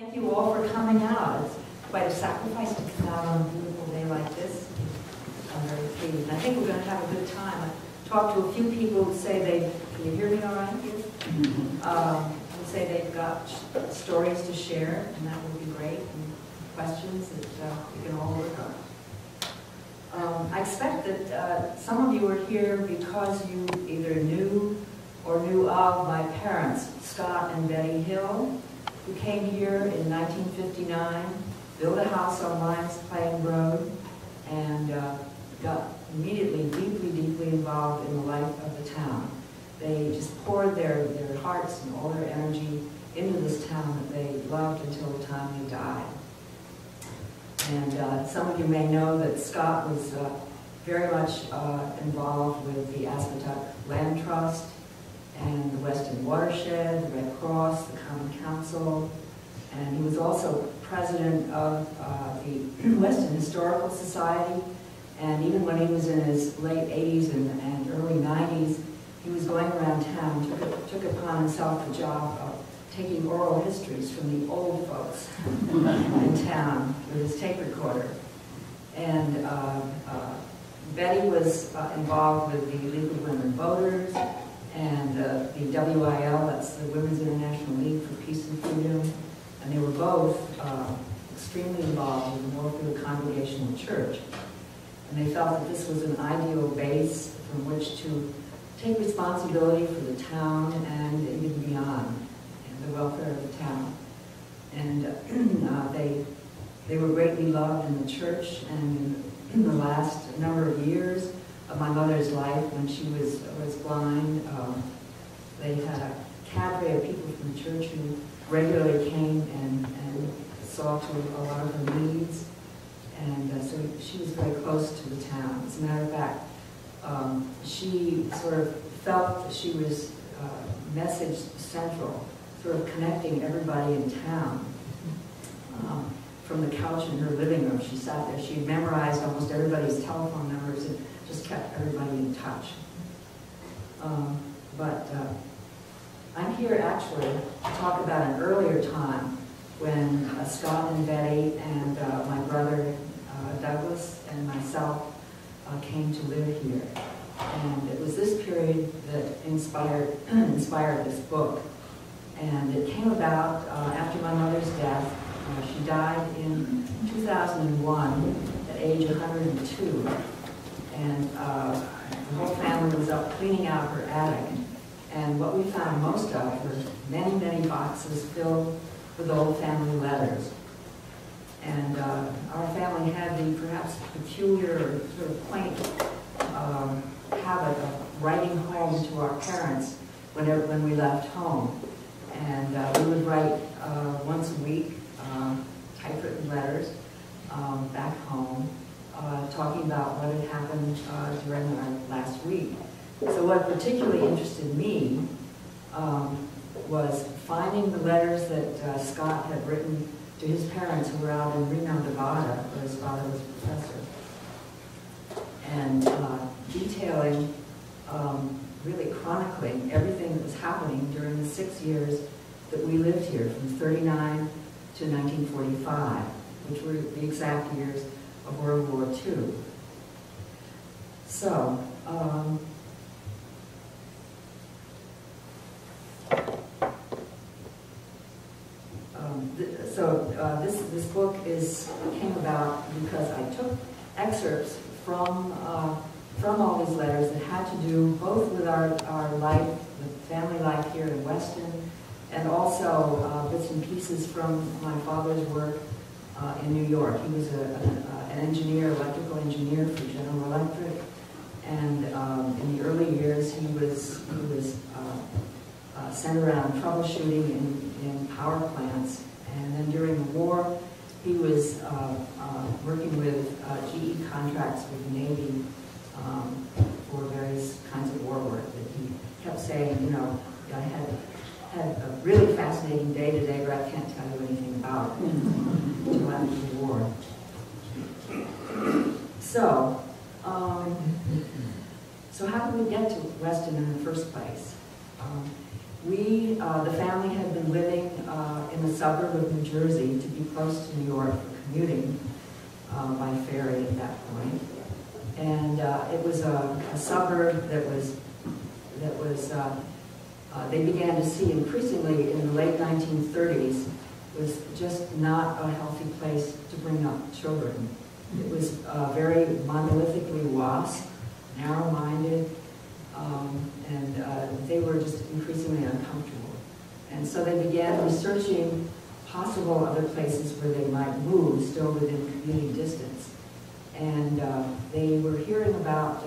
Thank you all for coming out. It's quite a sacrifice to come out on a beautiful day like this. I'm very pleased. I think we're going to have a good time. I talked to a few people who say can you hear me all right here? Who say they've got stories to share, and that would be great, and questions that we can all work on. I expect that some of you are here because you either knew or knew of my parents, Scott and Betty Hill, who came here in 1959, built a house on Lions Plain Road, and got immediately deeply involved in the life of the town. They just poured their hearts and all their energy into this town that they loved until the time they died. And some of you may know that Scott was very much involved with the Aspetuck Land Trust and the Weston Watershed, the Red Cross, the Common Council, and he was also president of the Weston Historical Society. And even when he was in his late 80s and early 90s, he was going around town, took upon himself the job of taking oral histories from the old folks in town with his tape recorder. And Betty was involved with the League of Women Voters and the WIL, that's the Women's International League for Peace and Freedom. And they were both extremely involved in the Northfield Congregational Church. And they felt that this was an ideal base from which to take responsibility for the town and even beyond, and the welfare of the town. And they were greatly loved in the church, and in the last number of years of my mother's life, when she was blind, they had a cadre of people from the church who regularly came and saw to a lot of her needs. And so she was very close to the town. As a matter of fact, she sort of felt that she was message central, sort of connecting everybody in town. From the couch in her living room, she sat there. She had memorized almost everybody's telephone numbers and just kept everybody in touch. But I'm here actually to talk about an earlier time when Scott and Betty and my brother Douglas and myself came to live here. And it was this period that inspired this book. And it came about after my mother's death. She died in 2001 at age 102. And the whole family was up cleaning out her attic. And what we found most of were many boxes filled with old family letters. And our family had the perhaps peculiar or sort of quaint habit of writing home to our parents when we left home. And we would write once a week typewritten letters back home, talking about what had happened during our last week. So what particularly interested me was finding the letters that Scott had written to his parents who were out in Reno, Nevada, where his father was a professor, and detailing, really chronicling everything that was happening during the 6 years that we lived here, from 39 to 1945, which were the exact years of World War II. So, this book came about because I took excerpts from all these letters that had to do both with our life, the family life here in Weston, and also bits and pieces from my father's work in New York. He was an engineer, electrical engineer for General Electric, and in the early years he was sent around troubleshooting in power plants. And then during the war, he was working with GE contracts with the Navy for various kinds of war work. That he kept saying, you know, I had a really fascinating day today, but I can't tell you anything about it until after the war. So how did we get to Weston in the first place? The family had been living in the suburb of New Jersey to be close to New York for commuting by ferry at that point. And it was a suburb that they began to see increasingly in the late 1930s was just not a healthy place to bring up children. It was very monolithically WASP, narrow-minded, and they were just increasingly uncomfortable. And so they began researching possible other places where they might move, still within commuting distance. And they were hearing about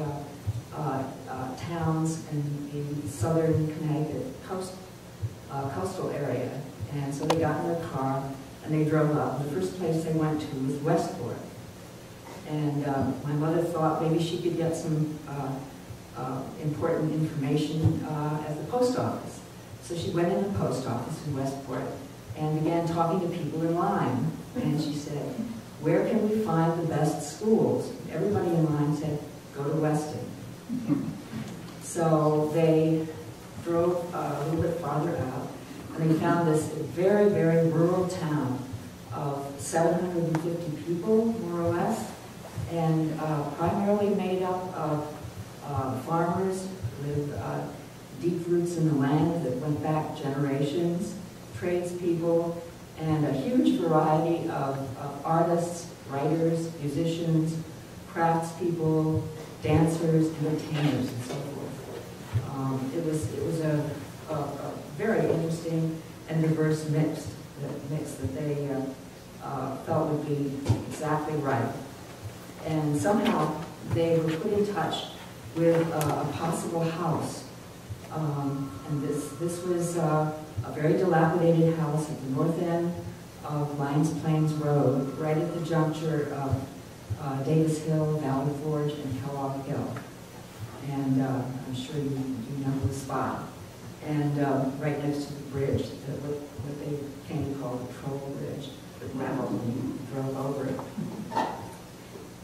towns in the southern Connecticut coastal area. And so they got in their car and they drove up. The first place they went to was Westport. And my mother thought maybe she could get some important information at the post office. So she went in the post office in Westport and began talking to people in line. And she said, "Where can we find the best schools?" Everybody in line said, "Go to Weston." So they drove a little bit farther out, and they found this very, very rural town of 750 people, more or less, and primarily made up of farmers with deep roots in the land that went back generations, tradespeople, and a huge variety of artists, writers, musicians, craftspeople, dancers, entertainers, and so forth. It was a very interesting and diverse mix that they felt would be exactly right. And somehow they were put in touch with a possible house. And this was a very dilapidated house at the north end of Lions Plains Road, right at the juncture of Davis Hill, Valley Forge, and Kellogg Hill. And I'm sure you know the spot. And right next to the bridge, what they came to call the Troll Bridge, that rattled when you drove over it.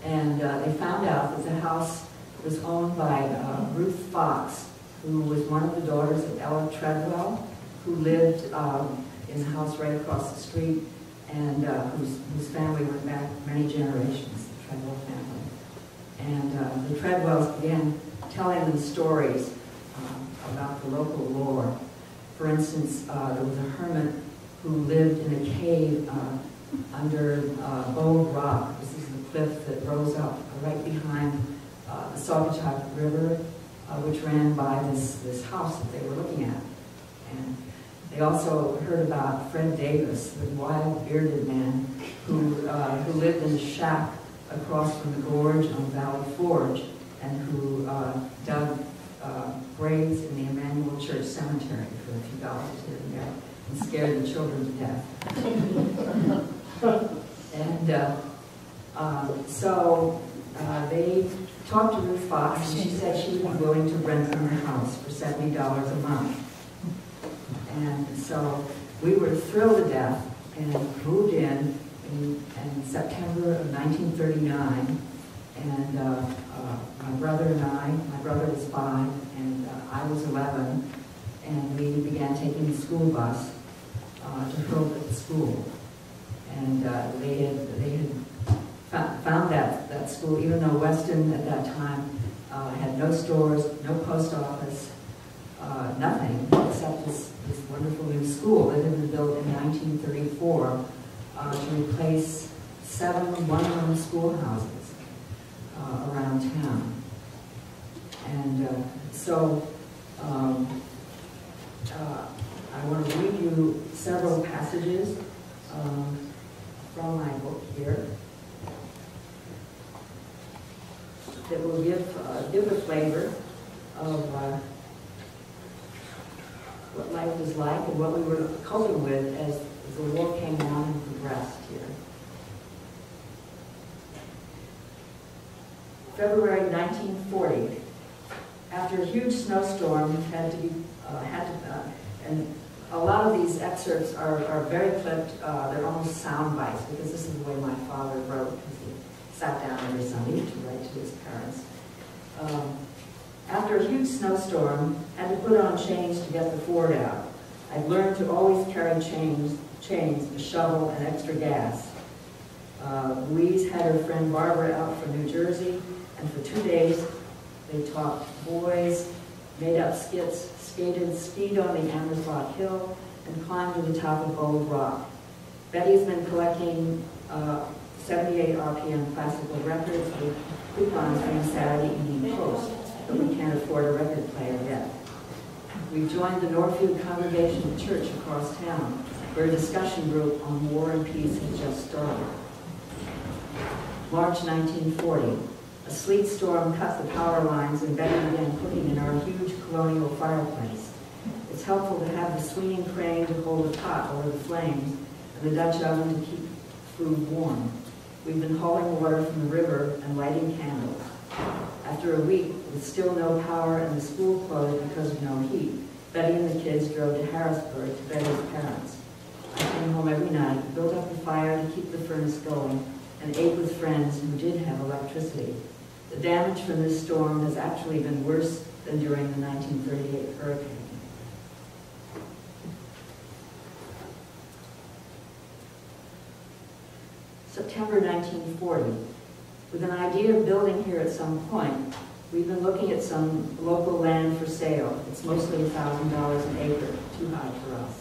And they found out that the house was owned by Ruth Fox, who was one of the daughters of Ella Treadwell, who lived in the house right across the street, and whose family went back many generations, the Treadwell family. And the Treadwells began telling them stories about the local lore. For instance, there was a hermit who lived in a cave under Bold Rock. This is the cliff that rose up right behind the Saugatuck River, which ran by this house that they were looking at. And they also heard about Fred Davis, the wild bearded man who lived in a shack across from the gorge on Valley Forge, and who dug graves in the Emmanuel Church Cemetery for a few dollars here and there, and scared the children to death. And so they talked to Ruth Fox, and she said she would be willing to rent them the house for $70 a month. And so we were thrilled to death and moved in September of 1939. And my brother and my brother was 5, and I was 11, and we began taking the school bus to Hurlbut School. And they had found that school, even though Weston at that time had no stores, no post office, nothing except this wonderful new school that had been built in 1934 to replace 7 one-room schoolhouses around town. And so I want to read you several passages from my book here that will give a flavor of what life was like and what we were coping with as the war came on and progressed here. February 1940, after a huge snowstorm and a lot of these excerpts are very clipped, they're almost sound bites, because this is the way my father wrote, because he sat down every Sunday to write to his parents. After a huge snowstorm, I had to put on chains to get the Ford out. I'd learned to always carry chains, a shovel, and extra gas. Louise had her friend Barbara out from New Jersey, and for 2 days they taught boys, made up skits, skied on the Amersfoort Hill, and climbed to the top of Bold Rock. Betty's been collecting 78 RPM classical records with coupons from the Saturday Evening Post, but we can't afford a record player yet. We've joined the Northfield Congregational Church across town, where a discussion group on war and peace has just started. March 1940. A sleet storm cut the power lines and Betty began cooking in our huge colonial fireplace. It's helpful to have the swinging crane to hold the pot over the flames and the Dutch oven to keep food warm. We've been hauling water from the river and lighting candles. After a week with still no power and the school closed because of no heat, Betty and the kids drove to Harrisburg to Betty's parents. I came home every night, built up the fire to keep the furnace going, and ate with friends who did have electricity. The damage from this storm has actually been worse than during the 1938 hurricane. September 1940. With an idea of building here at some point, we've been looking at some local land for sale. It's mostly $1,000 an acre, too high for us.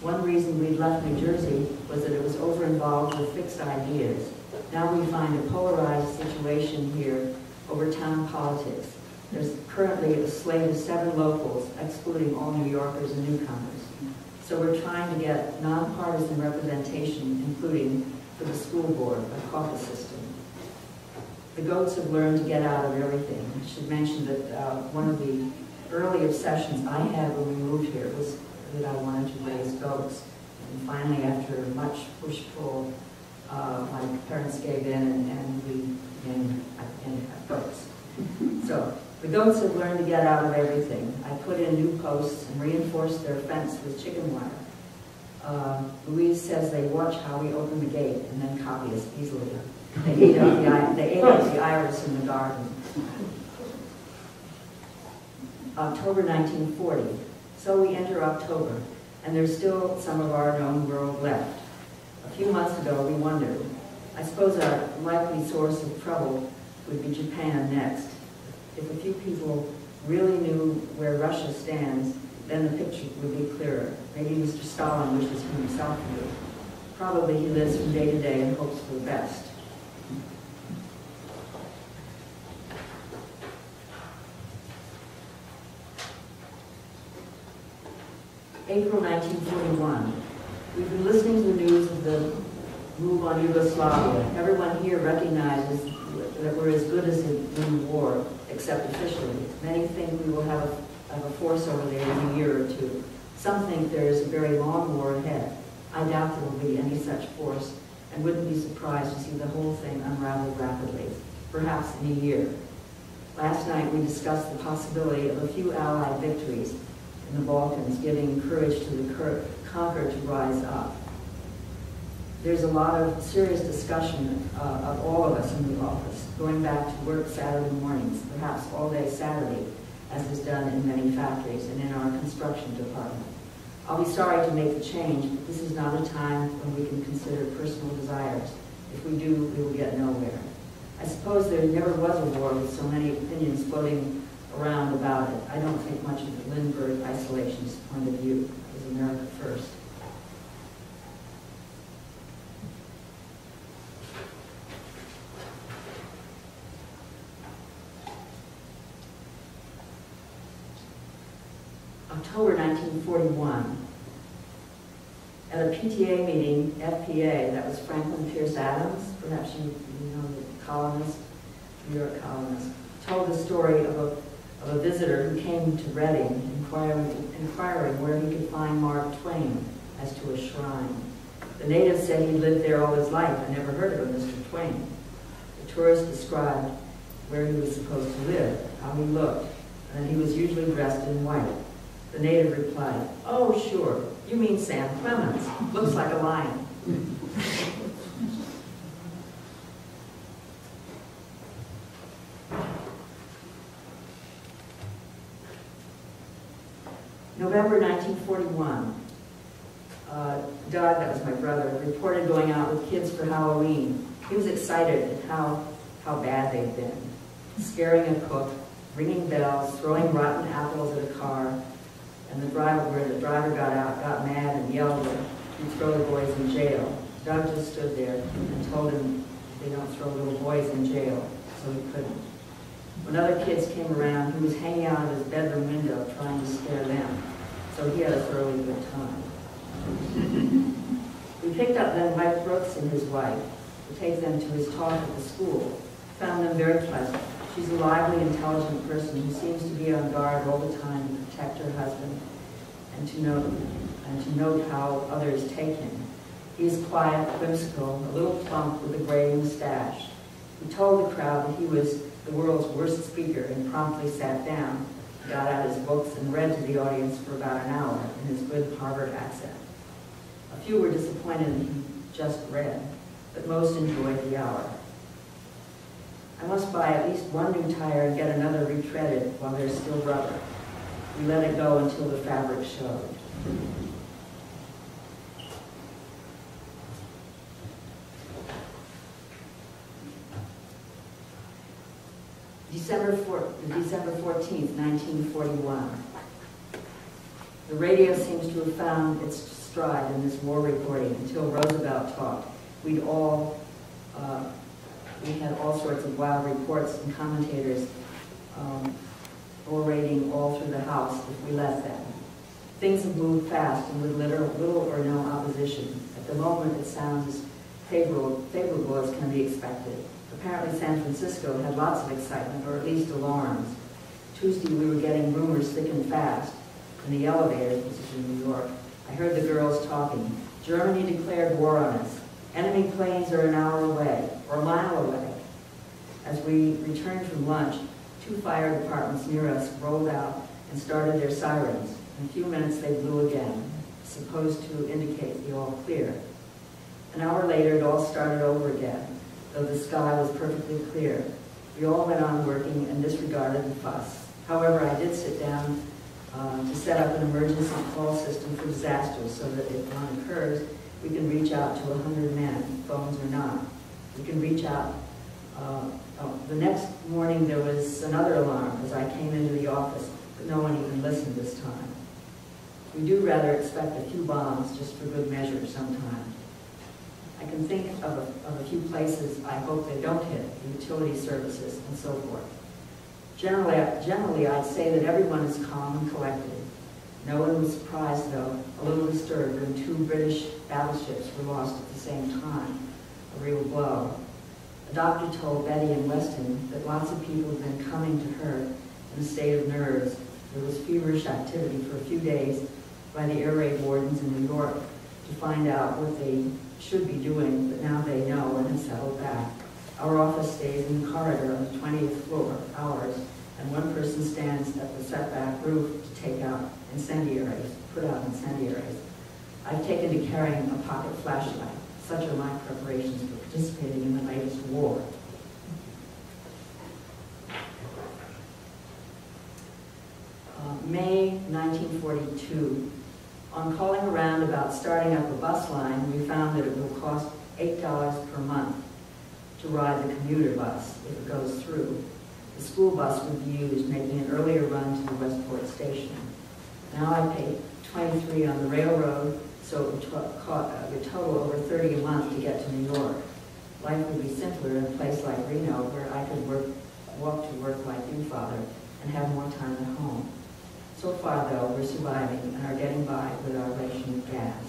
One reason we'd left New Jersey was that it was over-involved with fixed ideas. Now we find a polarized situation here over town politics. There's currently a slate of 7 locals, excluding all New Yorkers and newcomers. So we're trying to get nonpartisan representation, including for the school board, a caucus system. The goats have learned to get out of everything. I should mention that one of the early obsessions I had when we moved here was that I wanted to raise goats. And finally, after much push-pull, my parents gave in and we began to have goats. So the goats have learned to get out of everything. I put in new posts and reinforced their fence with chicken wire. Louise says they watch how we open the gate and then copy us easily. They ate up the iris in the garden. October 1940. So we enter October, and there's still some of our known world left. A few months ago, we wondered. I suppose our likely source of trouble would be Japan next. If a few people really knew where Russia stands, then the picture would be clearer. Maybe Mr. Stalin wishes for himself to. Probably he lives from day to day and hopes for the best. April 1941. We've been listening to the news of the move on Yugoslavia. Everyone here recognizes that we're as good as in the war, except officially. Many think we will have a force over there in a year or two. Some think there is a very long war ahead. I doubt there will be any such force, and wouldn't be surprised to see the whole thing unravel rapidly, perhaps in a year. Last night we discussed the possibility of a few Allied victories in the Balkans, giving courage to the conquered to rise up. There's a lot of serious discussion of all of us in the office, going back to work Saturday mornings, perhaps all day Saturday, as is done in many factories and in our construction department. I'll be sorry to make the change, but this is not a time when we can consider personal desires. If we do, we will get nowhere. I suppose there never was a war with so many opinions floating around about it. I don't think much of the Lindbergh isolationist point of view. It was America first. October 1941. At a PTA meeting, FPA, that was Franklin Pierce Adams, perhaps you know the columnist, New York columnist, told the story of a visitor who came to Reading inquiring where he could find Mark Twain as to a shrine. The native said he'd lived there all his life and never heard of a Mr. Twain. The tourist described where he was supposed to live, how he looked, and he was usually dressed in white. The native replied, "Oh, sure, you mean Sam Clemens. Looks like a lion." November 1941, Doug, that was my brother, reported going out with kids for Halloween. He was excited at how bad they'd been. Scaring a cook, ringing bells, throwing rotten apples at a car, and the driver got out, got mad and yelled that he'd throw the boys in jail. Doug just stood there and told him they don't throw little boys in jail, so he couldn't. When other kids came around, he was hanging out of his bedroom window trying to scare them, so he had a thoroughly good time. We picked up then Mike Brooks and his wife to take them to his talk at the school. Found them very pleasant. She's a lively, intelligent person who seems to be on guard all the time to protect her husband and to note how others take him. He is quiet, whimsical, a little plump with a gray mustache. He told the crowd that he was the world's worst speaker and promptly sat down, got out his books, and read to the audience for about an hour in his good Harvard accent. A few were disappointed that he just read, but most enjoyed the hour. I must buy at least one new tire and get another retreaded while there's still rubber. We let it go until the fabric showed. December 14th, 1941. The radio seems to have found its stride in this war reporting until Roosevelt talked. We had all sorts of wild reports and commentators orating all through the House if we let them. Things have moved fast and with little or no opposition. At the moment, it sounds favorable as can be expected. Apparently San Francisco had lots of excitement, or at least alarms. Tuesday we were getting rumors thick and fast. In the elevator, this is in New York, I heard the girls talking. Germany declared war on us. Enemy planes are an hour away, or a mile away. As we returned from lunch, 2 fire departments near us rolled out and started their sirens. In a few minutes they blew again, supposed to indicate the all clear. An hour later it all started over again, though the sky was perfectly clear. We all went on working and disregarded the fuss. However, I did sit down to set up an emergency call system for disasters so that if one occurs, we can reach out to 100 men, phones or not. We can reach out. The next morning there was another alarm as I came into the office, but no one even listened this time. We do rather expect a few bombs just for good measure sometimes. I can think of a few places I hope they don't hit, the utility services and so forth. Generally, I'd say that everyone is calm and collected. No one was surprised, though, a little disturbed when 2 British battleships were lost at the same time, a real blow. A doctor told Betty in Weston that lots of people had been coming to her in a state of nerves. There was feverish activity for a few days by the air raid wardens in New York to find out what they should be doing, but now they know and have settled back. Our office stays in the corridor on the 20th floor, ours, and one person stands at the setback roof to take out incendiaries, put out incendiaries. I've taken to carrying a pocket flashlight. Such are my preparations for participating in the latest war. May 1942. On calling around about starting up a bus line, we found that it will cost $8 per month to ride the commuter bus if it goes through. The school bus would be used, making an earlier run to the Westport station. Now I pay $23 on the railroad, so it would total over $30 a month to get to New York. Life would be simpler in a place like Reno, where I could walk to work like you, Father, and have more time at home. So far, though, we're surviving and are getting by with our ration of gas.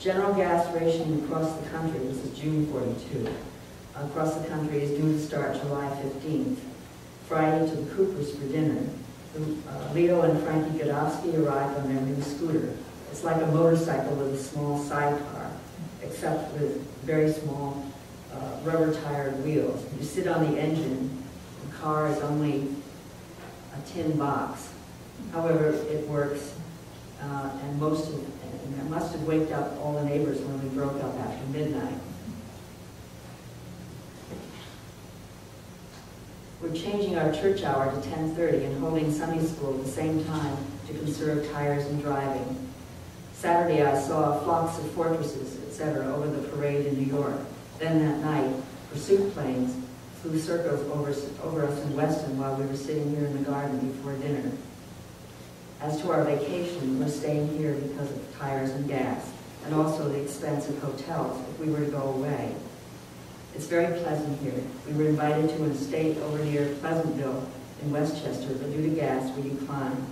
General gas rationing across the country, this is June 42, across the country is due to start July 15th. Friday to the Coopers for dinner. Leo and Frankie Godofsky arrived on their new scooter. It's like a motorcycle with a small sidecar, except with very small rubber-tired wheels. You sit on the engine. The car is only a tin box. However, it works, and it must have waked up all the neighbors when we broke up after midnight. We're changing our church hour to 10:30 and holding Sunday school at the same time to conserve tires and driving. Saturday I saw flocks of fortresses, etc., over the parade in New York. Then that night, pursuit planes flew circles over us in Weston while we were sitting here in the garden before dinner. As to our vacation, we're staying here because of tires and gas, and also the expense of hotels if we were to go away. It's very pleasant here. We were invited to an estate over near Pleasantville in Westchester, but due to gas, we declined.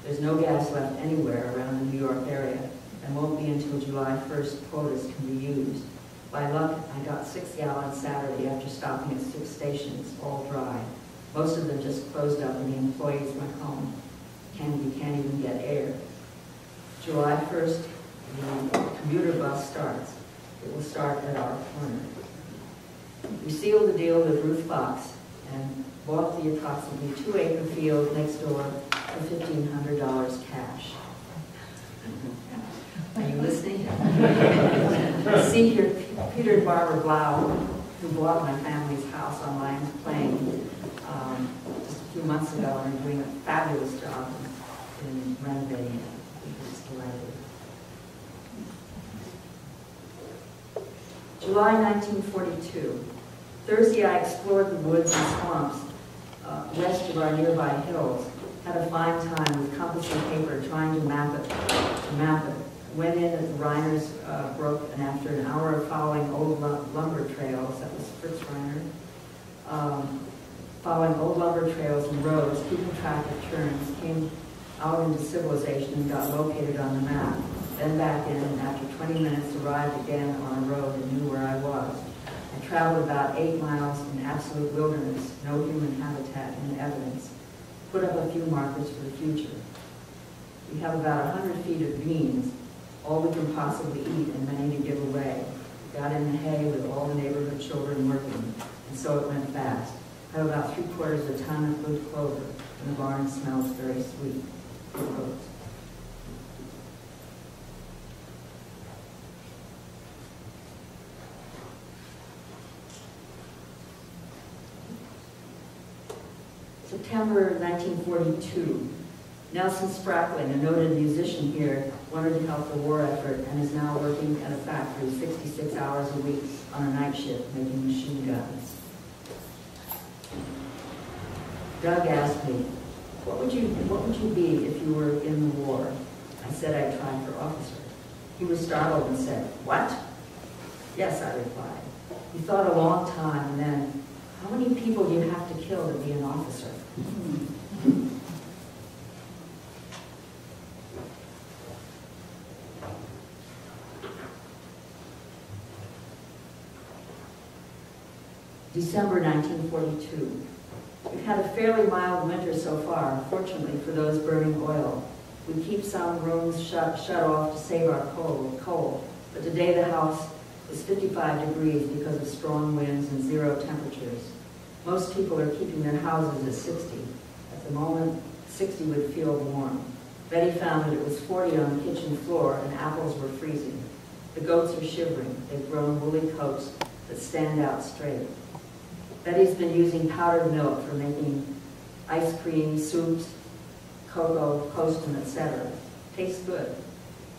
There's no gas left anywhere around the New York area, and won't be until July 1st quotas can be used. By luck, I got 6 gallons Saturday after stopping at 6 stations, all dry. Most of them just closed up and the employees went home. You can't even get air. July 1st, the commuter bus starts. It will start at our corner. We sealed the deal with Ruth Fox and bought the approximately 2-acre field next door for $1,500 cash. Are you listening? See here, Peter and Barbara Blau, who bought my family's house on Lions Plain just a few months ago, and are doing a fabulous job in renovating it. It's delighted. July 1942. Thursday I explored the woods and swamps west of our nearby hills. Had a fine time with compass and paper trying to map it. Went in as the Reiners broke, and after an hour of following old lumber trails, that was Fritz Reiner, following old lumber trails and roads, keeping track of turns, came out into civilization and got located on the map. Then back in, and after 20 minutes arrived again on a road and knew where I was. I traveled about 8 miles in absolute wilderness, no human habitat and evidence. Put up a few markers for the future. We have about 100 feet of beans, all we can possibly eat and many to give away. We got in the hay with all the neighborhood children working, and so it went fast. I have about 3/4 of a ton of good clover, and the barn smells very sweet. Rose. September 1942. Nelson Sprackling, a noted musician here, wanted to help the war effort and is now working at a factory 66 hours a week on a night shift making machine guns. Doug asked me, what would you be if you were in the war? I said I'd try for officer. He was startled and said, what? Yes, I replied. He thought a long time and then, how many people do you have to kill to be an officer? December 1942. We've had a fairly mild winter so far, fortunately for those burning oil. We keep some rooms shut off to save our coal, but today the house is 55 degrees because of strong winds and 0 temperatures. Most people are keeping their houses at 60. At the moment, 60 would feel warm. Betty found that it was 40 on the kitchen floor and apples were freezing. The goats are shivering. They've grown woolly coats that stand out straight. Betty's been using powdered milk for making ice cream, soups, cocoa, Poston, etc. Tastes good.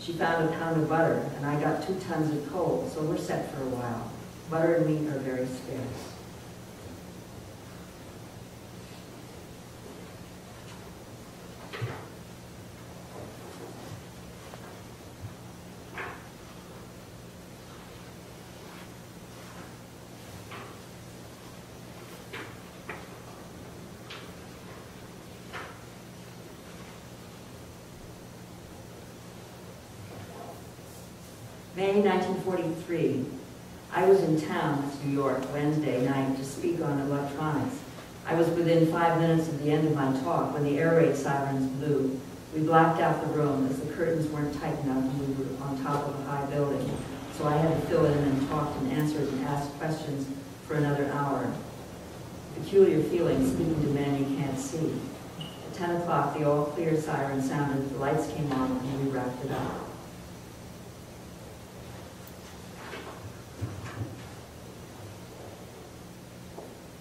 She found a pound of butter, and I got 2 tons of coal, so we're set for a while. Butter and meat are very scarce. May 1943. I was in town, that's New York, Wednesday night to speak on electronics. I was within 5 minutes of the end of my talk when the air raid sirens blew. We blacked out the room as the curtains weren't tight enough and we were on top of a high building. So I had to fill in and talked and answered and asked questions for another hour. Peculiar feeling speaking to men you can't see. At 10 o'clock, the all clear siren sounded, the lights came on, and we wrapped it up.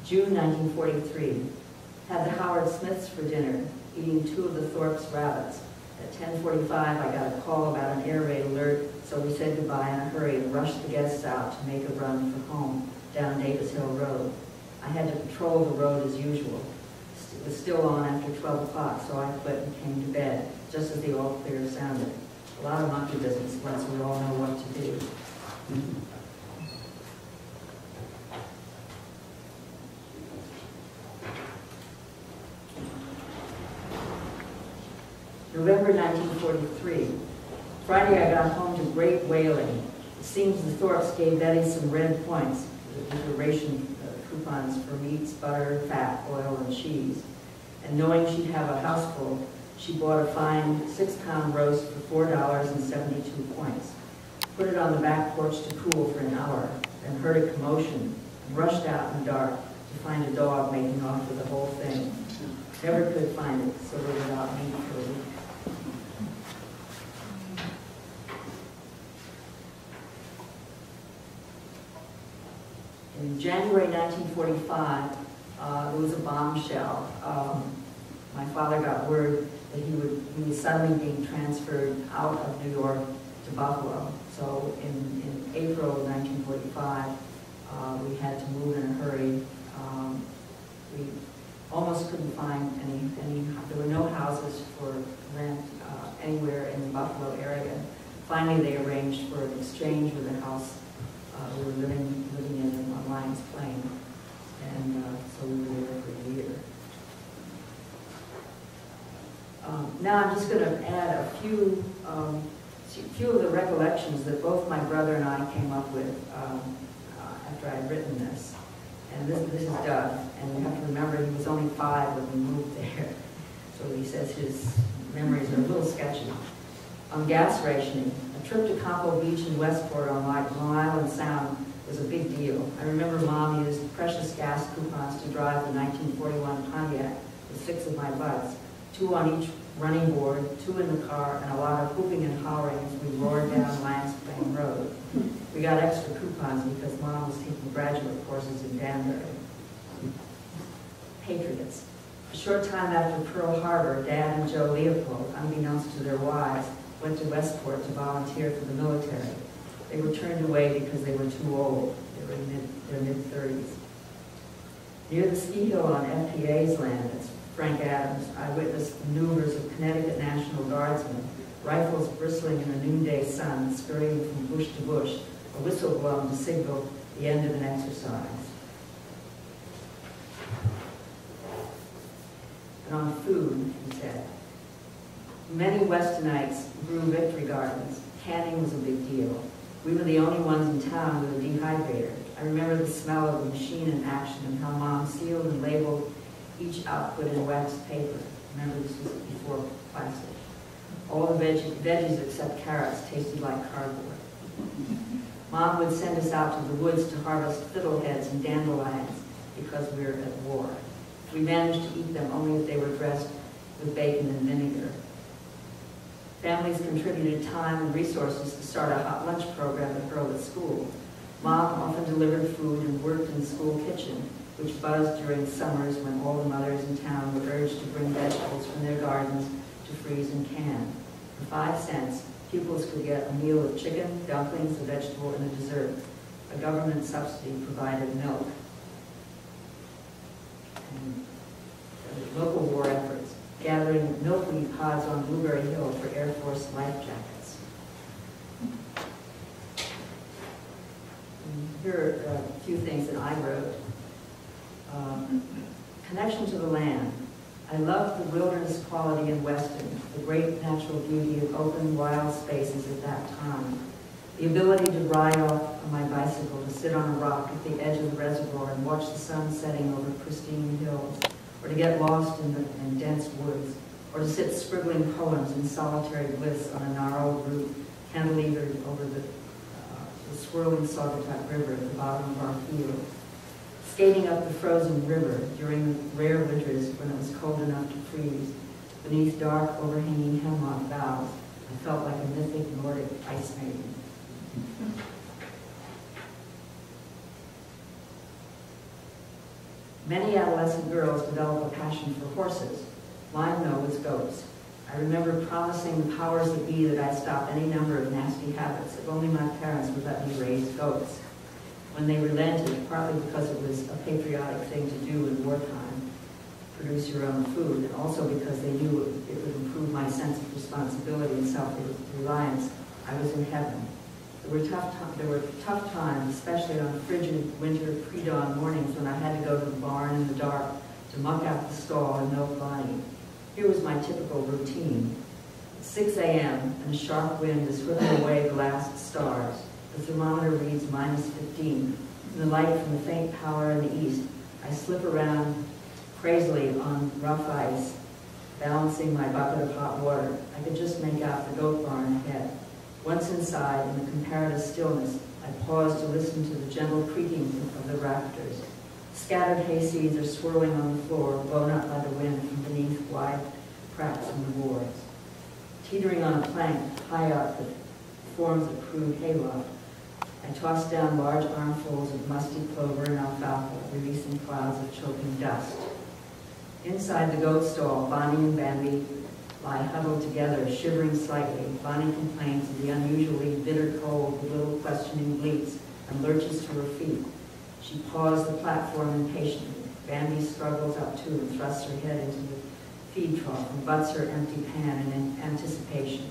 June 1943. Had the Howard Smiths for dinner, eating 2 of the Thorpe's rabbits. At 10:45, I got a call about an air raid alert, so we said goodbye in a hurry and rushed the guests out to make a run for home down Davis Hill Road. I had to patrol the road as usual. It was still on after 12 o'clock, so I quit and came to bed, just as the all clear sounded. A lot of monkey business once we all know what to do. November 1943. Friday I got home to great wailing. It seems the Thorpes gave Betty some red points, which were ration coupons for meats, butter, fat, oil, and cheese. And knowing she'd have a house full, she bought a fine 6-pound roast for $4.72. Put it on the back porch to cool for an hour, then heard a commotion, and rushed out in the dark to find a dog making off with the whole thing. Never could find it, so we were out meat for a week. In January 1945, there was a bombshell. My father got word that he was suddenly being transferred out of New York to Buffalo. So in April of 1945, we had to move in a hurry. We almost couldn't find any, there were no houses for rent anywhere in the Buffalo area. Finally, they arranged for an exchange with a house we were living in on Lions Plain, and so we were there for a year. Now I'm just going to add a few of the recollections that both my brother and I came up with after I had written this. And this is Doug, and you have to remember he was only 5 when we moved there, so he says his memories are a little sketchy. On gas rationing, a trip to Campo Beach in Westport on Long Island Sound was a big deal. I remember Mom used precious gas coupons to drive the 1941 Pontiac with 6 of my buds, 2 on each running board, 2 in the car, and a lot of whooping and hollering as we roared down Lions Plain Road. We got extra coupons because Mom was taking graduate courses in Danbury. Patriots. A short time after Pearl Harbor, Dad and Joe Leopold, unbeknownst to their wives, went to Westport to volunteer for the military. They were turned away because they were too old. They were in their mid-30s. Near the ski hill on FPA's land, that's Frank Adams, I witnessed the maneuvers of Connecticut National Guardsmen, rifles bristling in the noonday sun, scurrying from bush to bush, a whistle blown to signal the end of an exercise. And on food, he said, many Westonites grew victory gardens. Canning was a big deal. We were the only ones in town with a dehydrator. I remember the smell of the machine in action and how Mom sealed and labeled each output in waxed paper. Remember, this was before plastic. All the veggies except carrots tasted like cardboard. Mom would send us out to the woods to harvest fiddleheads and dandelions because we were at war. We managed to eat them only if they were dressed with bacon and vinegar. Families contributed time and resources to start a hot lunch program at Hurlitz School. Mom often delivered food and worked in the school kitchen, which buzzed during summers when all the mothers in town were urged to bring vegetables from their gardens to freeze and can. For 5 cents, pupils could get a meal of chicken, dumplings, a vegetable, and a dessert. A government subsidy provided milk. And local war efforts, gathering milkweed pods on Blueberry Hill for Air Force life jackets. And here are a few things that I wrote. Connection to the land. I loved the wilderness quality in Weston, the great natural beauty of open, wild spaces at that time. The ability to ride off on my bicycle, to sit on a rock at the edge of the reservoir and watch the sun setting over pristine hills, or to get lost in dense woods, or to sit scribbling poems in solitary bliss on a gnarled route cantilevered over the swirling Saugatuck River at the bottom of our field. Skating up the frozen river during the rare winters when it was cold enough to freeze, beneath dark, overhanging hemlock boughs, I felt like a mythic Nordic ice maiden. Many adolescent girls develop a passion for horses. Mine, though, was goats. I remember promising the powers that be that I'd stop any number of nasty habits if only my parents would let me raise goats. When they relented, partly because it was a patriotic thing to do in wartime, produce your own food, and also because they knew it would improve my sense of responsibility and self-reliance, I was in heaven. There were tough times, especially on frigid winter pre-dawn mornings when I had to go to the barn in the dark to muck out the stall and milk Bonnie. Here was my typical routine. At 6 a.m. and a sharp wind is whipping away the last stars. The thermometer reads -15. In the light from the faint power in the east, I slip around crazily on rough ice, balancing my bucket of hot water. I could just make out the goat barn ahead. Once inside, in the comparative stillness, I paused to listen to the gentle creaking of the rafters. Scattered hay seeds are swirling on the floor, blown up by the wind from beneath wide cracks in the boards. Teetering on a plank high up that forms a crude hayloft, I tossed down large armfuls of musty clover and alfalfa, releasing clouds of choking dust. Inside the goat stall, Bonnie and Bambi lie huddled together, shivering slightly. Bonnie complains of the unusually bitter cold with little questioning bleats and lurches to her feet. She paws the platform impatiently. Bambi struggles up too and thrusts her head into the feed trough and butts her empty pan in anticipation.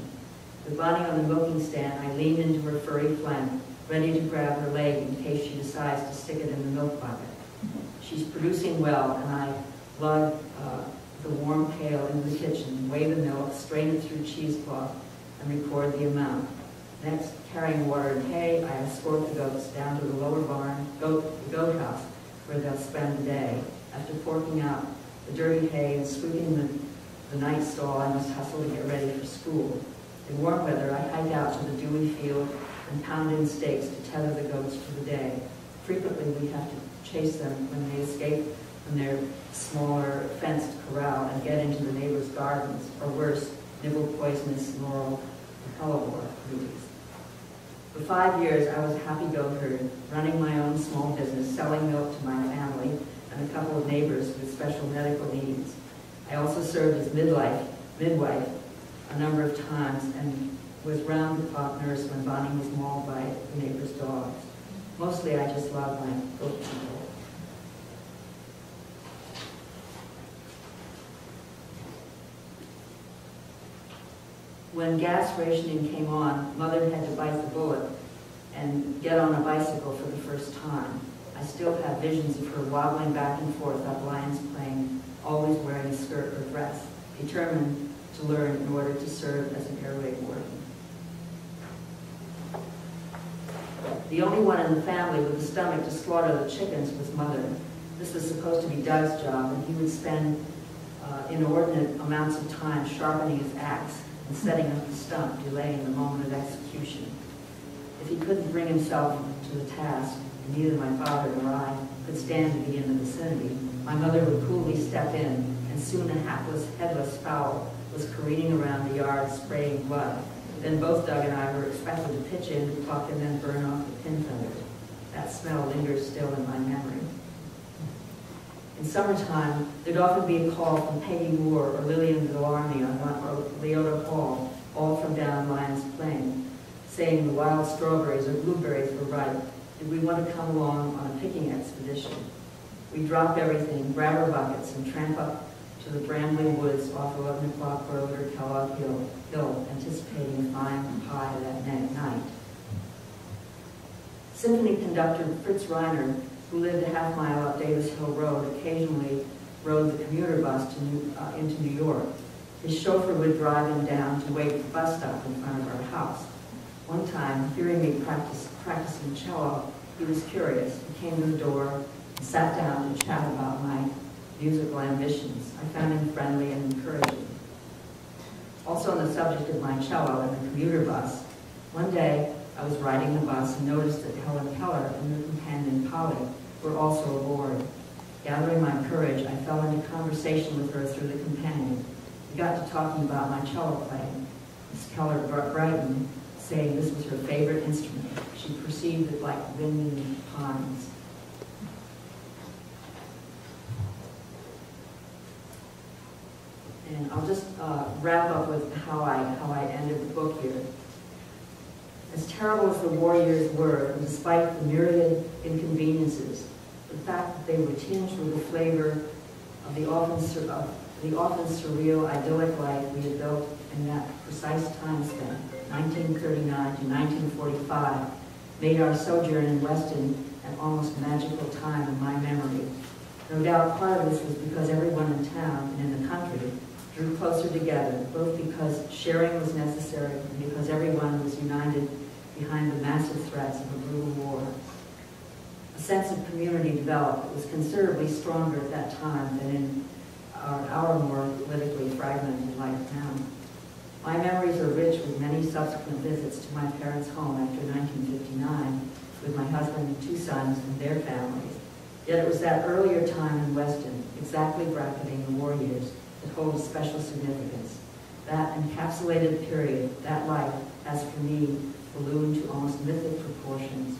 With Bonnie on the milking stand, I lean into her furry flank, ready to grab her leg in case she decides to stick it in the milk bucket. She's producing well, and I lug the warm pail into the kitchen, weigh the milk, strain it through cheesecloth, and record the amount. Next, carrying water and hay, I escort the goats down to the lower barn, the goat house, where they'll spend the day. After forking out the dirty hay and sweeping the night stall, I must hustle to get ready for school. In warm weather, I hike out to the dewy field and pound in stakes to tether the goats for the day. Frequently, we have to chase them when they escape from their smaller fenced corral and get into the neighbors' gardens, or worse, nibble poisonous laurel and hellebore leaves. For 5 years, I was a happy goat herd, running my own small business, selling milk to my family and a couple of neighbors with special medical needs. I also served as midwife a number of times and was round-the-clock nurse when Bonnie was mauled by the neighbor's dogs. Mostly, I just loved my goat people. When gas rationing came on, Mother had to bite the bullet and get on a bicycle for the first time. I still have visions of her wobbling back and forth up Lions Plain, always wearing a skirt or dress, determined to learn in order to serve as an airway warden. The only one in the family with the stomach to slaughter the chickens was Mother. This was supposed to be Doug's job, and he would spend inordinate amounts of time sharpening his axe and setting up the stump, delaying the moment of execution. If he couldn't bring himself to the task, and neither my father nor I could stand to be in the vicinity, my mother would coolly step in, and soon a hapless, headless fowl was careening around the yard, spraying blood. Then both Doug and I were expected to pitch in, pluck, and then burn off the pin feathers. That smell lingers still in my memory. In summertime, there'd often be a call from Peggy Moore or Lillian Villarmy or Leota Hall, all from down Lions Plain, saying the wild strawberries or blueberries were ripe. Did we want to come along on a picking expedition? We'd drop everything, grab our buckets, and tramp up to the brambling woods off 11 o'clock road or Kellogg Hill, anticipating a fine pie that night. Symphony conductor Fritz Reiner, who lived a half mile up Davis Hill Road, occasionally rode the commuter bus into New York. His chauffeur would drive him down to wait at the bus stop in front of our house. One time, hearing me practicing cello, he was curious. He came to the door and sat down to chat about my musical ambitions. I found him friendly and encouraging. Also on the subject of my cello and the commuter bus, one day I was riding the bus and noticed that Helen Keller and her companion Polly were also aboard. Gathering my courage, I fell into conversation with her through the companion. We got to talking about my cello playing. Miss Keller brightened, saying this was her favorite instrument. She perceived it like wind in the pines. I'll just wrap up with how I ended the book here. As terrible as the war years were, and despite the myriad inconveniences, the fact that they were tinged with the flavor of the often surreal, idyllic life we had built in that precise time span, 1939 to 1945, made our sojourn in Weston an almost magical time in my memory. No doubt part of this was because everyone in town and in the country drew closer together, both because sharing was necessary and because everyone was united behind the massive threats of a brutal war. A sense of community developed that was considerably stronger at that time than in our more politically fragmented life now. My memories are rich with many subsequent visits to my parents' home after 1959 with my husband and 2 sons and their families. Yet it was that earlier time in Weston, exactly bracketing the war years, that holds special significance. That encapsulated period, that life, has for me ballooned to almost mythic proportions.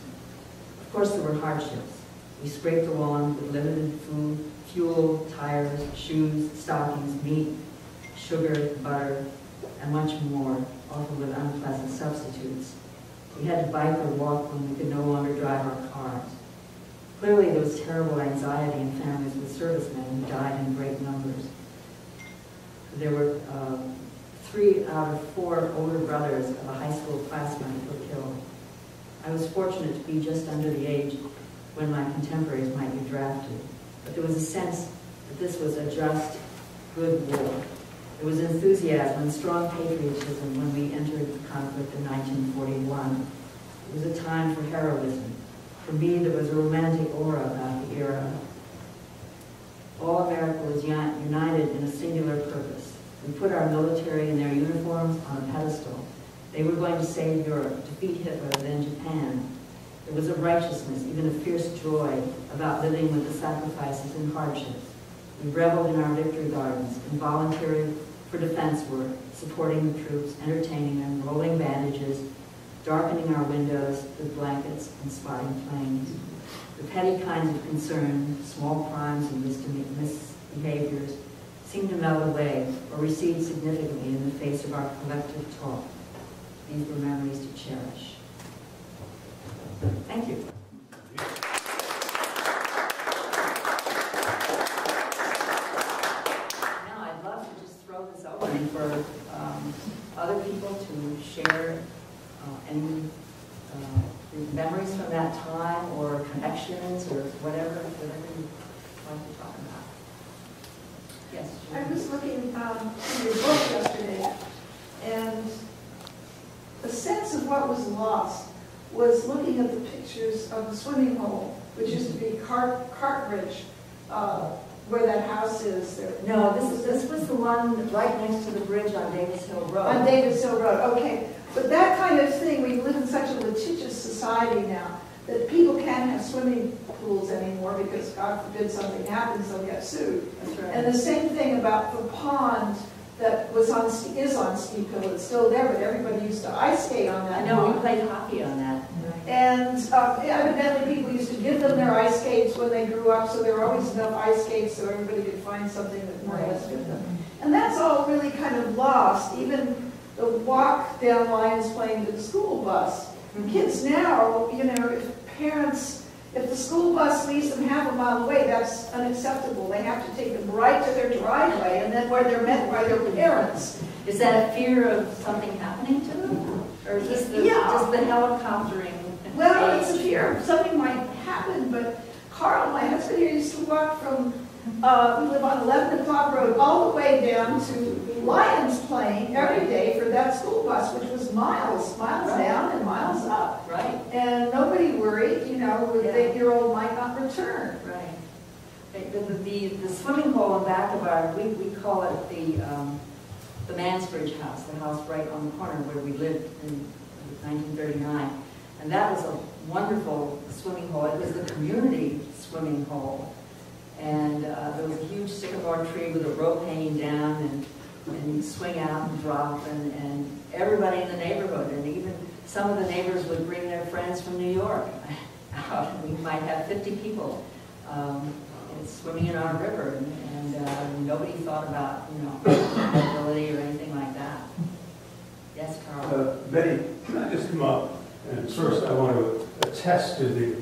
Of course there were hardships. We scraped along with limited food, fuel, tires, shoes, stockings, meat, sugar, butter, and much more, often with unpleasant substitutes. We had to bike or walk when we could no longer drive our cars. Clearly there was terrible anxiety in families with servicemen who died in great numbers. There were 3 out of 4 older brothers of a high school classmate who were killed. I was fortunate to be just under the age when my contemporaries might be drafted, but there was a sense that this was a just, good war. There was enthusiasm and strong patriotism when we entered the conflict in 1941. It was a time for heroism. For me, there was a romantic aura about the era. All America was united in a singular purpose. We put our military in their uniforms on a pedestal. They were going to save Europe, defeat Hitler, then Japan. There was a righteousness, even a fierce joy, about living with the sacrifices and hardships. We reveled in our victory gardens and volunteered for defense work, supporting the troops, entertaining them, rolling bandages, darkening our windows with blankets and spotting planes. The petty kinds of concern, small crimes and misbehaviors, seemed to melt away or recede significantly in the face of our collective talk. These were memories to cherish. Thank you. Now I'd love to just throw this open for other people to share any memories from that time or connections or whatever you'd like to talk about. Yes. I was looking through your book yesterday, and the sense of what was lost was looking at the pictures of the swimming hole, which used to be Cartridge, where that house is. No, this was the one right next to the bridge on Davis Hill Road. On Davis Hill Road, okay. But that kind of thing, we live in such a litigious society now that people can't have swimming pools anymore because, God forbid, something happens, they'll get sued. That's right. And the same thing about the pond that is on Steep Hill. It's still there, but everybody used to ice skate on that. I know, pond. we played hockey on that. And evidently people used to give them their ice skates when they grew up, so there were always enough ice skates so everybody could find something that more or less fit them. And that's all really kind of lost. Even the walk down Lions Plain to the school bus. Kids now, you know, if the school bus leaves them half a mile away, that's unacceptable. They have to take them right to their driveway and then where they're met by their parents. Is that a fear of something happening to them? Or is this just the helicoptering? Well, it's a fear something might happen, but Carl, my husband here, used to walk from, we live on 11 o'clock road, all the way down to Lions Plain every day for that school bus, which was miles down and miles up. Right. And nobody worried, you know, the 8-year-old might not return. Right. The swimming hole in back of our, we call it the Mansbridge house, the house right on the corner where we lived in 1939. And that was a wonderful swimming hole. It was the community swimming hole. And there was a huge sycamore tree with a rope hanging down, and you'd swing out and drop, and everybody in the neighborhood, and even some of the neighbors would bring their friends from New York out. We might have 50 people. swimming in our river, and nobody thought about, liability or anything like that. Yes, Carl? Betty, can I just come up? And first I want to attest to the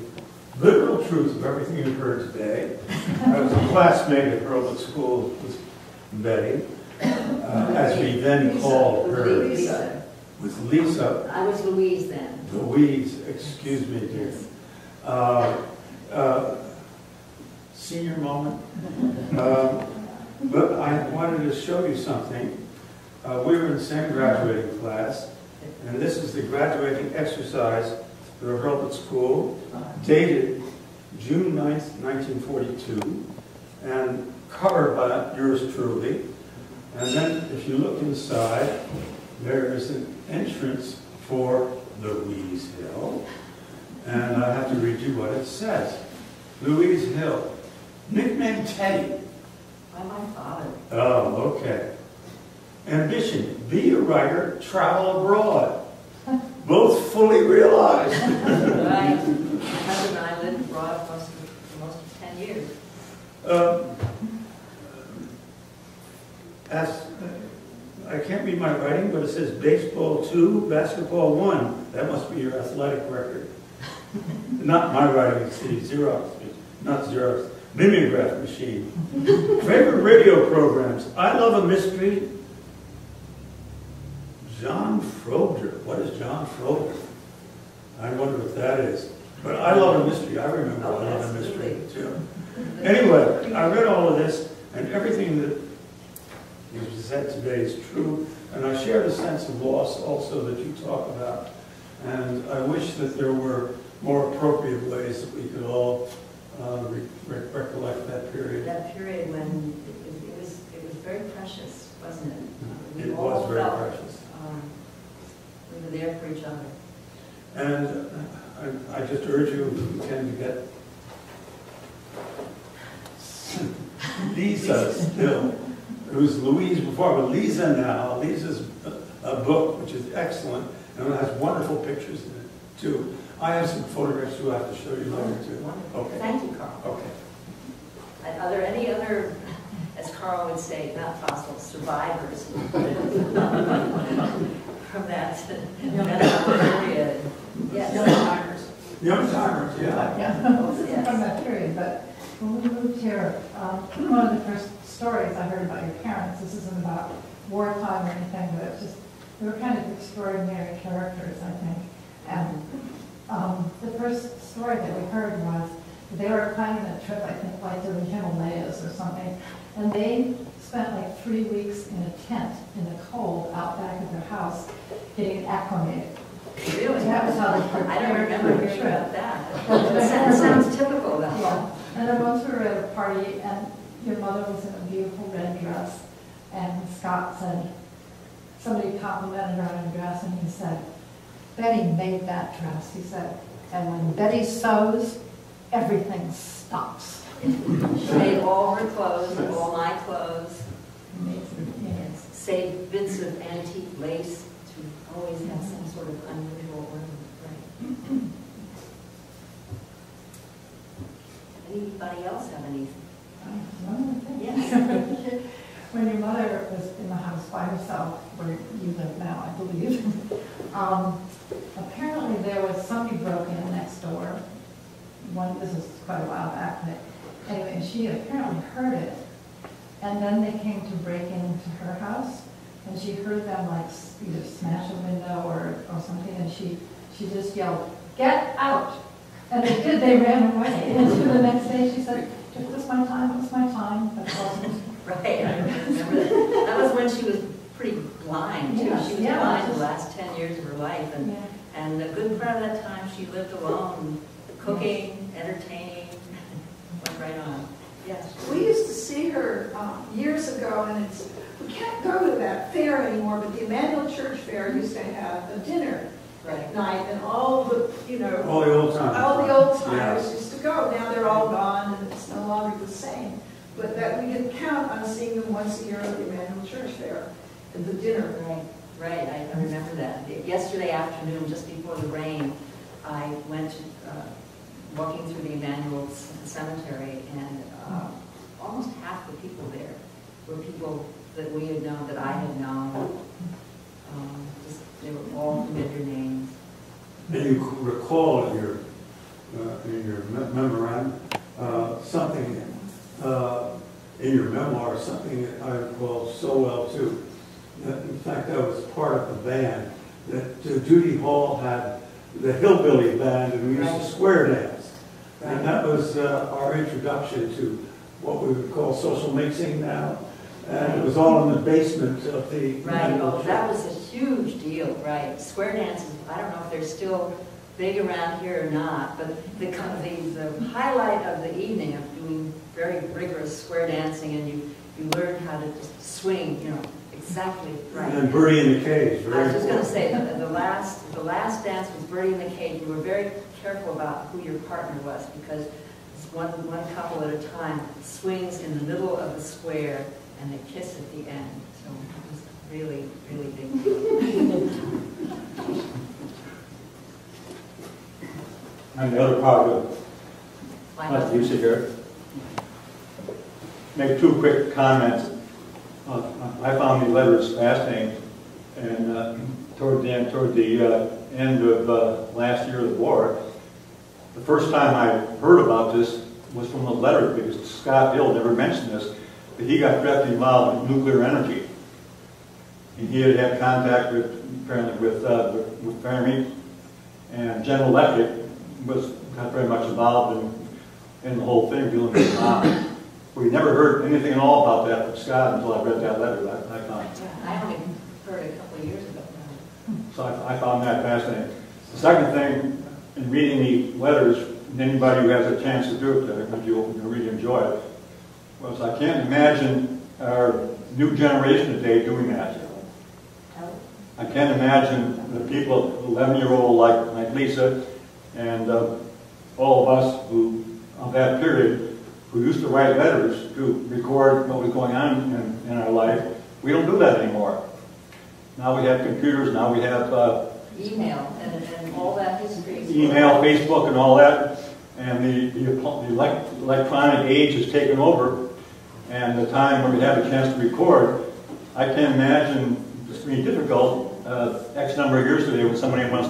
literal truth of everything you've heard today. I was a classmate at her at school with Betty, as we then called her. Lisa. With Lisa. I was Louise then. Louise, excuse me, dear. Senior moment. But I wanted to show you something. We were in the same graduating class, and this is the graduating exercise for the Hurlbut School, dated June 9th, 1942, and covered by yours truly. And then, if you look inside, there is an entrance for Louise Hill, and I have to read you what it says. Louise Hill, nicknamed Teddy. By my father. Oh, okay. Ambition, be a writer, travel abroad. Both fully realized. Right. My husband and I lived abroad for most of 10 years. I can't read my writing, but it says baseball 2, basketball 1. That must be your athletic record. Not my writing, it's the Xerox, not Xerox, mimeograph machine. Favorite radio programs. I Love a Mystery. John Froder. What is John Froder? I wonder what that is. But I Love a Mystery. I remember I Love a Mystery too. Anyway, I read all of this, and everything that was said today is true, and I share the sense of loss also that you talk about. And I wish that there were more appropriate ways that we could all recollect that period. That period when it was very precious, wasn't it? It was very precious. We were there for each other. And I just urge you, if you can, to get Lisa still, it was Louise before, but Lisa now. Lisa's a book, which is excellent, and it has wonderful pictures in it, too. I have some photographs too I have to show you later, too. Wonderful. Okay. Thank you, Carl. Okay. Are there any other, as Carl would say, not fossils, survivors from that period? Yes. Young timers. Young timers, yeah. Yes. From that period, but when we moved here, one of the first stories I heard about your parents, this isn't about wartime or anything, but it's just, they were kind of extraordinary characters, I think. And the first story that we heard was they were planning a trip, I think, like to the Himalayas or something, and they spent like 3 weeks in a tent in the cold out back of their house getting acclimated. Really? That was how they prepared. I don't remember hearing trip. about that. That sounds typical, though. Yeah. And then once we were at a party, and your mother was in a beautiful red dress, and Scott said, somebody complimented her on her dress, and he said, Betty made that dress, he said, and when Betty sews, everything stops. She made all her clothes, all my clothes. Amazing. Yes. Saved bits of antique lace to always have some sort of unusual ornament. Right. Anybody else have anything? One more thing. Yes. When your mother was in the house by herself, where you live now, I believe, apparently there was somebody broke in next door. This was quite a while back, but anyway, she apparently heard it. And then they came to break into her house, and she heard them like either smash a window or something, and she just yelled, "Get out!" And they did, they ran away. And the next day she said, "It was my time, it was my time." But it wasn't. Right, I remember that. That was when she was pretty blind, too. Yes, She was yeah, blind just, the last 10 years of her life, and, yeah. and a good part of that time she lived alone, cooking, entertaining, went right on. Yes. We used to see her years ago, and we can't go to that fair anymore, but the Emmanuel Church Fair used to have a dinner at night, and all the, All the old timers. all the old timers used to go. Now they're all gone, and it's no longer the same. But that we can count on seeing them once a year at the Emmanuel Church Fair, at the dinner. Right, I remember that. Yesterday afternoon, just before the rain, I went walking through the Emmanuel Cemetery, and were people that we had known, that I had known. They were all familiar names. And you recall in your memorandum something in your memoir, something that I recall so well too. In fact, I was part of the band that Judy Hall had the Hillbilly Band, and we used to square dance. Right. And that was our introduction to what we would call social mixing now. And it was all in the basement of the... Right, oh, that was a huge deal, right. Square dances, I don't know if they're still big around here or not, but the highlight of the evening of doing very rigorous square dancing, and you learn how to just swing, you know, exactly right. And Birdie in the Cage. I was just going to say, the last dance was Birdie in the Cage. We were very careful about who your partner was, because it's one couple at a time swings in the middle of the square, and they kiss at the end. So it was really, really big deal. And the other part of the use here, make two quick comments. I found the letters fascinating, and toward the end of last year of the war, the first time I heard about this was from the letter, because Scott Hill never mentioned this, but he got directly involved in nuclear energy. And he had had contact apparently with Fermi, and General Electric got very much involved in the whole thing, dealing with bombs. We never heard anything at all about that from Scott until I read that letter. I found. Yeah, I only heard a couple of years ago. So I found that fascinating. The second thing, in reading the letters, and anybody who has a chance to do it, you'll really enjoy it, was I can't imagine our new generation today doing that. I can't imagine the people, 11-year-old like Lisa, and all of us who, of that period, who used to write letters to record what was going on in our life. We don't do that anymore. Now we have computers, now we have email and all that history. Email, Facebook, and all that. And the electronic age has taken over. And the time when we have a chance to record, I can't imagine it's being difficult X number of years today when somebody wants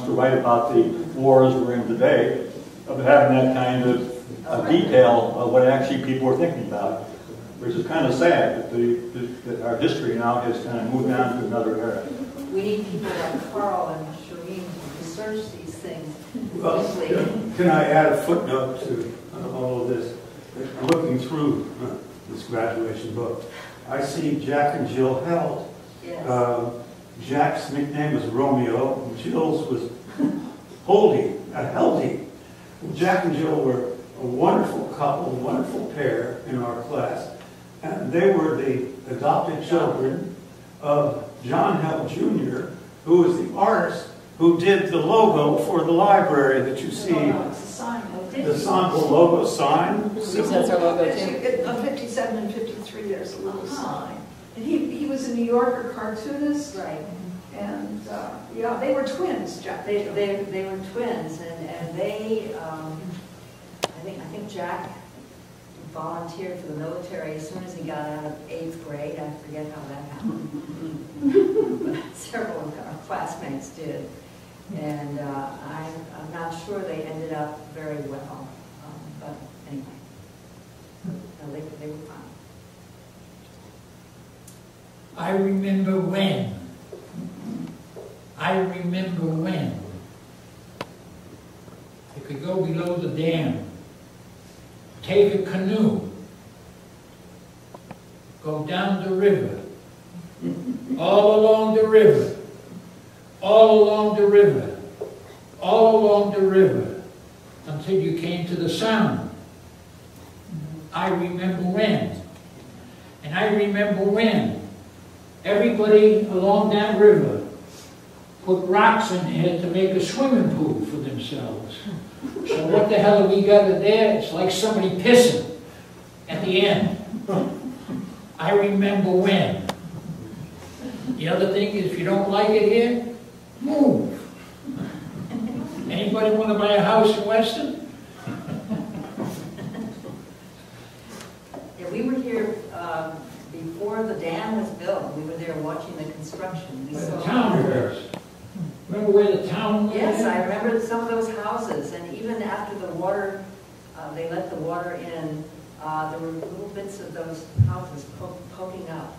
to write about the wars we're in today, of having that kind of detail of what actually people were thinking about, which is kind of sad that our history now has kind of moved on to another era. We need people like Carl and Shireen to research these things. Well, can I add a footnote to all of this? Looking through this graduation book, I see Jack and Jill Held. Yes. Jack's nickname was Romeo, and Jill's was Heldy. Jack and Jill were a wonderful couple, a wonderful pair in our class, and they were the adopted children of John Held Jr., who was the artist who did the logo for the library that you see. It's a sign. The logo sign. That's our logo too. On 57 and 53, there's a little sign. And he was a New Yorker cartoonist. Right. And yeah, they were twins, Jack. They were twins, and they, I think Jack volunteered for the military as soon as he got out of 8th grade. I forget how that happened. But several of our classmates did. And I'm not sure they ended up very well. But anyway, no, they were fine. I remember when. I could go below the dam, take a canoe, go down the river, all along the river, all along the river, all along the river, until you came to the Sound. I remember when. And I remember when everybody along that river put rocks in there to make a swimming pool for themselves. So what the hell have we got in there? It's like somebody pissing at the end. I remember when. The other thing is, if you don't like it here, move. Anybody want to buy a house in Weston? Yeah, we were here before the dam was built. We were there watching the construction. We The saw town reverse. Remember where the town was? Yes, I remember some of those houses, and even after the water, they let the water in, there were little bits of those houses poking up.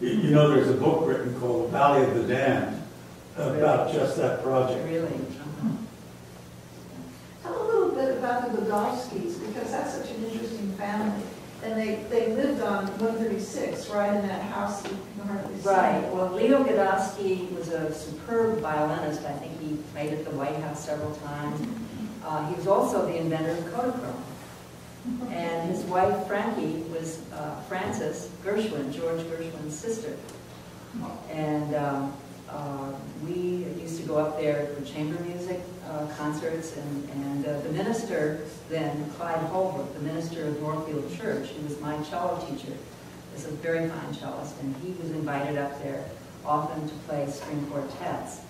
You know, there's a book written called Valley of the Damned about just that project. Really? Tell a little bit about the Godowskis, because that's such an interesting family. And they lived on 136, right in that house you can hardly see. Right. Well, Leo Godowski was a superb violinist. I think he played at the White House several times. He was also the inventor of Kodachrome. And his wife, Frankie, was Frances Gershwin, George Gershwin's sister. And we used to go up there for chamber music concerts, and the minister then, Clyde Holbrook, the minister of Northfield Church, who was my cello teacher, is a very fine cellist, and he was invited up there often to play string quartets.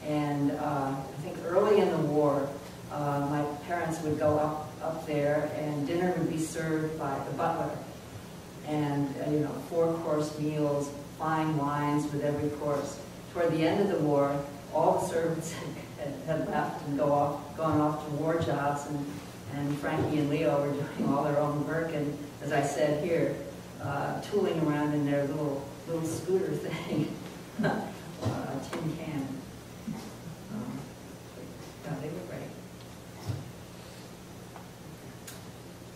And I think early in the war, my parents would go up there, and dinner would be served by the butler. And, 4-course meals, fine wines with every course. Toward the end of the war, all the servants had left and gone off to war jobs, and Frankie and Leo were doing all their own work, and as I said here, tooling around in their little scooter thing, tin can. Yeah, they were great.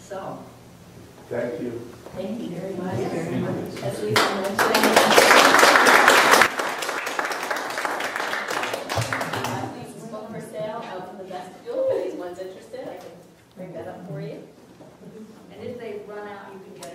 So. Thank you. Thank you very much. Very much. As Lisa mentioned, Lisa's book for sale out in the vestibule. If anyone's interested, I can bring that up for you. And if they run out, you can get